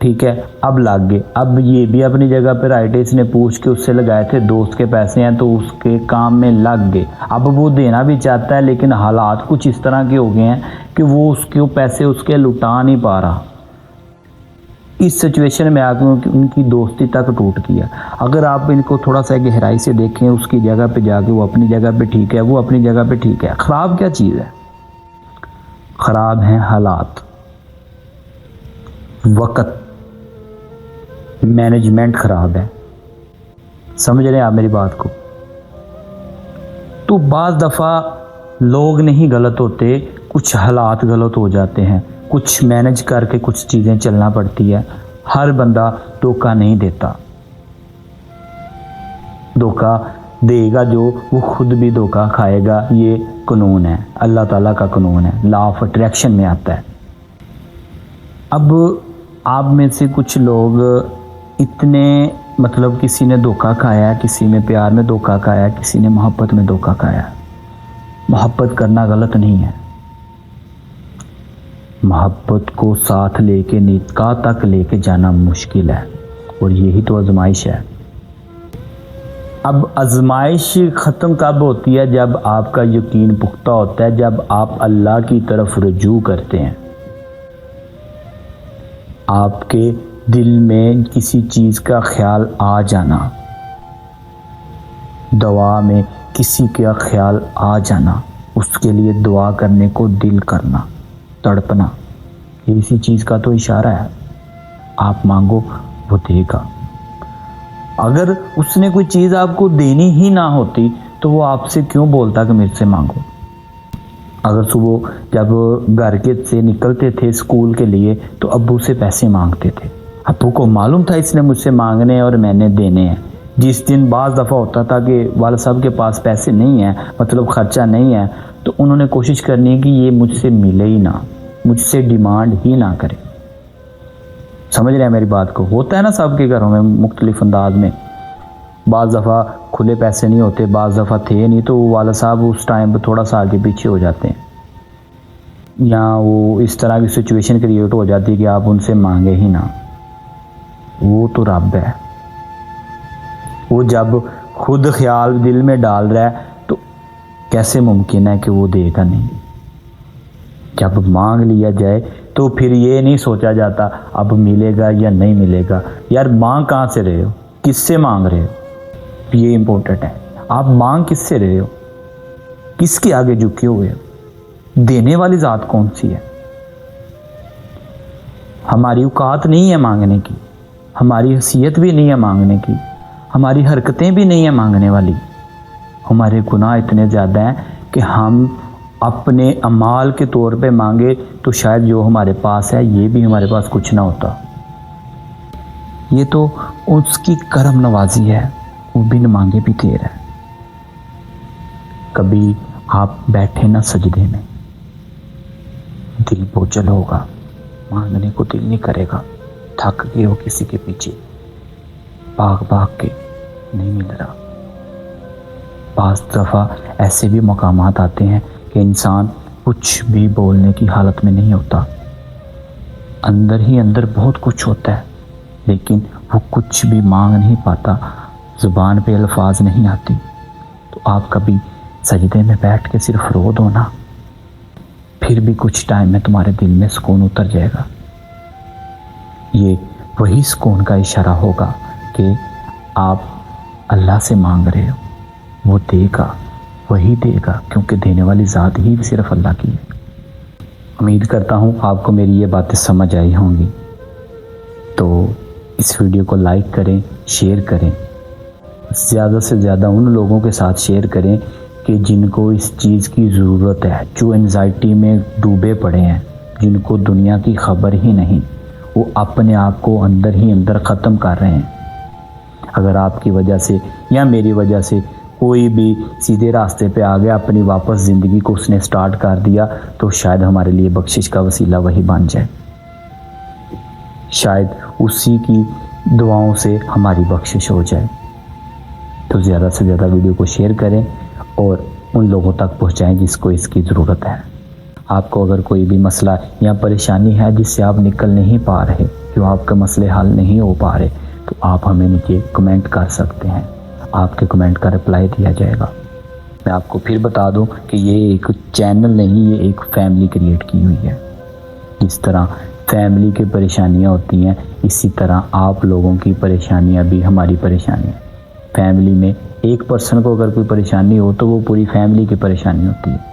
ٹھیک ہے، اب لگ گئے، اب یہ بھی اپنی جگہ پہ رائٹ ہے، اس نے پوچھ کے اس سے لگائے تھے، دوست کے پیسے ہیں تو اس کے کام میں لگ گئے، اب وہ دینا بھی چاہتا ہے لیکن حالات کچھ اس طرح کے ہو گئے ہیں کہ وہ اس کے پیسے اس کے لٹا نہیں پا رہا۔ اس سچویشن میں آ کے ان کی دوستی تک ٹوٹ گیا۔ اگر آپ ان کو تھوڑا سا گہرائی سے دیکھیں، اس کی جگہ پہ جا کے وہ اپنی جگہ پہ ٹھیک ہے، وہ اپنی جگہ پہ ٹھیک ہے۔ خراب کیا چیز ہے؟ خراب ہیں حالات، وقت، مینجمنٹ خراب ہے۔ سمجھ رہے ہیں آپ میری بات کو؟ تو بعض دفعہ لوگ نہیں غلط ہوتے، کچھ حالات غلط ہو جاتے ہیں، کچھ مینج کر کے کچھ چیزیں چلنا پڑتی ہے۔ ہر بندہ دھوکہ نہیں دیتا، دھوکہ دے گا جو وہ خود بھی دھوکہ کھائے گا۔ یہ قانون ہے، اللہ تعالیٰ کا قانون ہے، لا آف اٹریکشن میں آتا ہے۔ اب آپ میں سے کچھ لوگ اتنے مطلب کسی نے دھوکہ کھایا، کسی نے پیار میں دھوکہ کھایا، کسی نے محبت میں دھوکہ کھایا۔ محبت کرنا غلط نہیں ہے، محبت کو ساتھ لے کے نکاح تک لے کے جانا مشکل ہے، اور یہی تو آزمائش ہے۔ اب آزمائش ختم کب ہوتی ہے؟ جب آپ کا یقین پختہ ہوتا ہے، جب آپ اللہ کی طرف رجوع کرتے ہیں۔ آپ کے دل میں کسی چیز کا خیال آ جانا، دعا میں کسی کا خیال آ جانا، اس کے لیے دعا کرنے کو دل کرنا، تڑپنا، یہ اسی چیز کا تو اشارہ ہے۔ آپ مانگو وہ دے گا۔ اگر اس نے کوئی چیز آپ کو دینی ہی نہ ہوتی تو وہ آپ سے کیوں بولتا کہ میرے سے مانگو؟ اگر صبح جب گھر کے سے نکلتے تھے اسکول کے لیے تو ابو سے پیسے مانگتے تھے، ابو کو معلوم تھا اس نے مجھ سے مانگنے اور میں نے دینے ہیں۔ جس دن بعض دفعہ ہوتا تھا کہ والد صاحب کے پاس پیسے نہیں ہیں، مطلب خرچہ نہیں ہے، تو انہوں نے کوشش کرنی ہے کہ یہ مجھ سے ملے ہی نہ، مجھ سے ڈیمانڈ ہی نہ کرے۔ سمجھ رہے ہیں میری بات کو؟ ہوتا ہے نا سب کے گھروں میں مختلف انداز میں، بعض دفعہ کھلے پیسے نہیں ہوتے، بعض دفعہ تھے نہیں، تو والد صاحب اس ٹائم پہ تھوڑا سا آگے پیچھے ہو جاتے ہیں، یا وہ اس طرح کی سچویشن کریٹ ہو جاتی ہے کہ آپ ان سے مانگے ہی نہ۔ وہ تو رب ہے، وہ جب خود خیال دل میں ڈال رہا ہے تو کیسے ممکن ہے کہ وہ دے گا نہیں؟ جب مانگ لیا جائے تو پھر یہ نہیں سوچا جاتا اب ملے گا یا نہیں ملے گا۔ یار مانگ کہاں سے رہے ہو؟ کس سے مانگ رہے ہو؟ یہ امپورٹنٹ ہے۔ آپ مانگ کس سے رہے ہو؟ کس کے آگے جھکے ہوئے ہو؟ دینے والی ذات کون سی ہے؟ ہماری اوقات نہیں ہے مانگنے کی، ہماری حیثیت بھی نہیں ہے مانگنے کی، ہماری حرکتیں بھی نہیں ہیں مانگنے والی۔ ہمارے گناہ اتنے زیادہ ہیں کہ ہم اپنے اعمال کے طور پہ مانگے تو شاید جو ہمارے پاس ہے یہ بھی ہمارے پاس کچھ نہ ہوتا۔ یہ تو اس کی کرم نوازی ہے، وہ بن مانگے بھی دے رہا ہے۔ کبھی آپ بیٹھے نہ سجدے میں، دل بوجھل ہوگا، مانگنے کو دل نہیں کرے گا، تھک گئے ہو کسی کے پیچھے بھاگ بھاگ کے، نہیں مل رہا۔ بعض دفعہ ایسے بھی مقامات آتے ہیں کہ انسان کچھ بھی بولنے کی حالت میں نہیں ہوتا، اندر ہی اندر بہت کچھ ہوتا ہے لیکن وہ کچھ بھی مانگ نہیں پاتا، زبان پہ الفاظ نہیں آتی۔ تو آپ کبھی سجدے میں بیٹھ کے صرف رو دو نا، پھر بھی کچھ ٹائم میں تمہارے دل میں سکون اتر جائے گا۔ یہ وہی سکون کا اشارہ ہوگا کہ آپ اللہ سے مانگ رہے ہو، وہ دے گا، وہی دے گا، کیونکہ دینے والی ذات ہی صرف اللہ کی ہے۔ امید کرتا ہوں آپ کو میری یہ باتیں سمجھ آئی ہوں گی، تو اس ویڈیو کو لائک کریں، شیئر کریں، زیادہ سے زیادہ ان لوگوں کے ساتھ شیئر کریں کہ جن کو اس چیز کی ضرورت ہے، جو انزائٹی میں ڈوبے پڑے ہیں، جن کو دنیا کی خبر ہی نہیں، وہ اپنے آپ کو اندر ہی اندر ختم کر رہے ہیں۔ اگر آپ کی وجہ سے یا میری وجہ سے کوئی بھی سیدھے راستے پہ آ گیا، اپنی واپس زندگی کو اس نے سٹارٹ کر دیا، تو شاید ہمارے لیے بخشش کا وسیلہ وہی بن جائے، شاید اسی کی دعاؤں سے ہماری بخشش ہو جائے۔ تو زیادہ سے زیادہ ویڈیو کو شیئر کریں اور ان لوگوں تک پہنچائیں جس کو اس کی ضرورت ہے۔ آپ کو اگر کوئی بھی مسئلہ یا پریشانی ہے جس سے آپ نکل نہیں پا رہے، جو آپ کے مسئلے حل نہیں ہو پا رہے، تو آپ ہمیں نیچے کمنٹ کر سکتے ہیں، آپ کے کمنٹ کا رپلائی دیا جائے گا۔ میں آپ کو پھر بتا دوں کہ یہ ایک چینل نہیں، یہ ایک فیملی کریٹ کی ہوئی ہے۔ جس طرح فیملی کی پریشانیاں ہوتی ہیں، اسی طرح آپ لوگوں کی پریشانیاں بھی ہماری پریشانیاں۔ فیملی میں ایک پرسن کو اگر کوئی پریشانی ہو تو وہ پوری فیملی کی پریشانی ہوتی ہے۔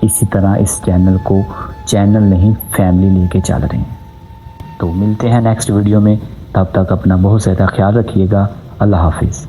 اسی طرح اس چینل کو چینل نہیں فیملی لے کے چل رہے ہیں۔ تو ملتے ہیں نیکسٹ ویڈیو میں، تب تک اپنا بہت زیادہ خیال رکھیے گا۔ اللہ حافظ۔